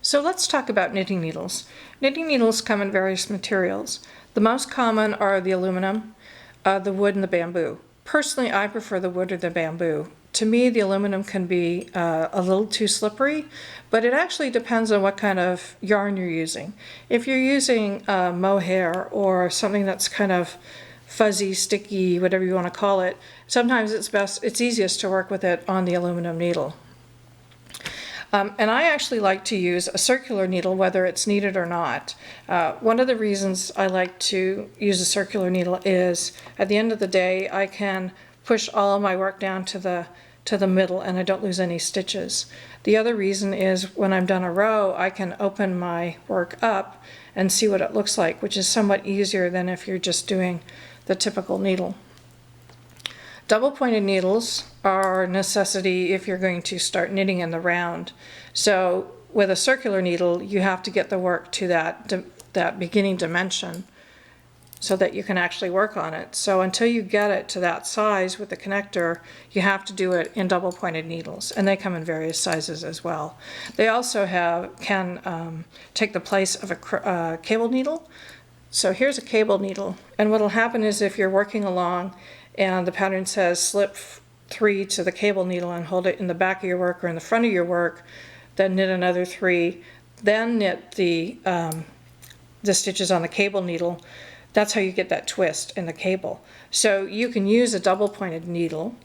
So let's talk about knitting needles. Knitting needles come in various materials. The most common are the aluminum, the wood, and the bamboo. Personally, I prefer the wood or the bamboo. To me, the aluminum can be a little too slippery, but it actually depends on what kind of yarn you're using. If you're using mohair or something that's kind of fuzzy, sticky, whatever you want to call it, sometimes it's easiest to work with it on the aluminum needle. And I actually like to use a circular needle, whether it's needed or not. One of the reasons I like to use a circular needle is at the end of the day, I can push all of my work down to the middle and I don't lose any stitches. The other reason is when I'm done a row, I can open my work up and see what it looks like, which is somewhat easier than if you're just doing the typical needle. Double-pointed needles are a necessity if you're going to start knitting in the round. So with a circular needle, you have to get the work to that beginning dimension so that you can actually work on it. So until you get it to that size with the connector, you have to do it in double-pointed needles, and they come in various sizes as well. They also can take the place of a cable needle. So here's a cable needle, and what will happen is if you're working along and the pattern says slip 3 to the cable needle and hold it in the back of your work or in the front of your work, then knit another 3, then knit the stitches on the cable needle. That's how you get that twist in the cable. So you can use a double-pointed needle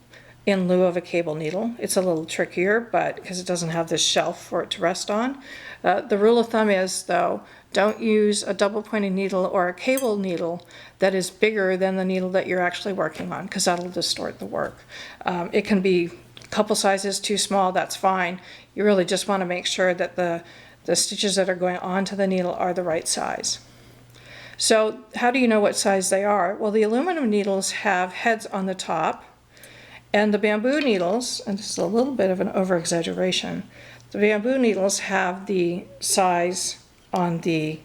in lieu of a cable needle. It's a little trickier, but because it doesn't have this shelf for it to rest on. The rule of thumb is, though, don't use a double-pointed needle or a cable needle that is bigger than the needle that you're actually working on, because that'll distort the work. It can be a couple sizes too small, that's fine. You really just want to make sure that the stitches that are going onto the needle are the right size. So how do you know what size they are? Well, the aluminum needles have heads on the top, and the bamboo needles, and this is a little bit of an over-exaggeration, the bamboo needles have the size on the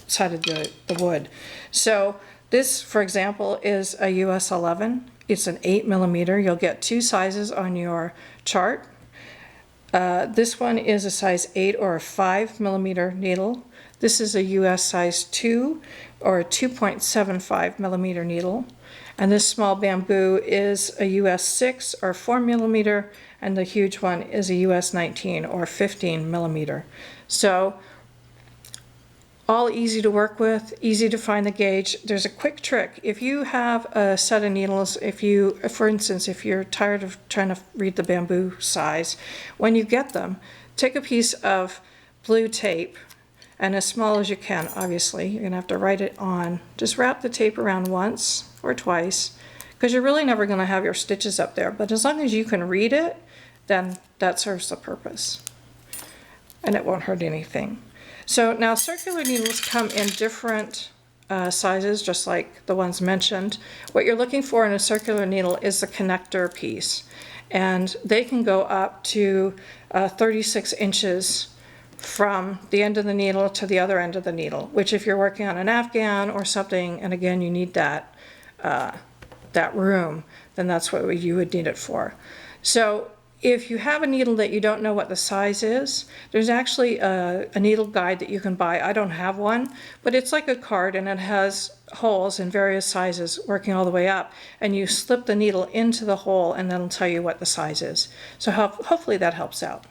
side of the wood. So this, for example, is a US 11. It's an 8mm. You'll get 2 sizes on your chart. This one is a size 8 or a 5mm needle. This is a US size 2 or a 2.75mm needle. And this small bamboo is a US 6 or 4mm, and the huge one is a US 19 or 15mm. So all easy to work with, easy to find the gauge. There's a quick trick. If you have a set of needles, for instance, if you're tired of trying to read the bamboo size, when you get them, take a piece of blue tape, and as small as you can, obviously. You're gonna have to write it on. Just wrap the tape around once or twice, because you're really never gonna have your stitches up there. But as long as you can read it, then that serves the purpose. And it won't hurt anything. So now circular needles come in different sizes, just like the ones mentioned. What you're looking for in a circular needle is the connector piece. And they can go up to 36 inches from the end of the needle to the other end of the needle, which if you're working on an afghan or something, and again you need that room, then that's what you would need it for. So if you have a needle that you don't know what the size is, there's actually a needle guide that you can buy. I don't have one, but it's like a card and it has holes in various sizes working all the way up, and you slip the needle into the hole and then it'll tell you what the size is. So hopefully that helps out.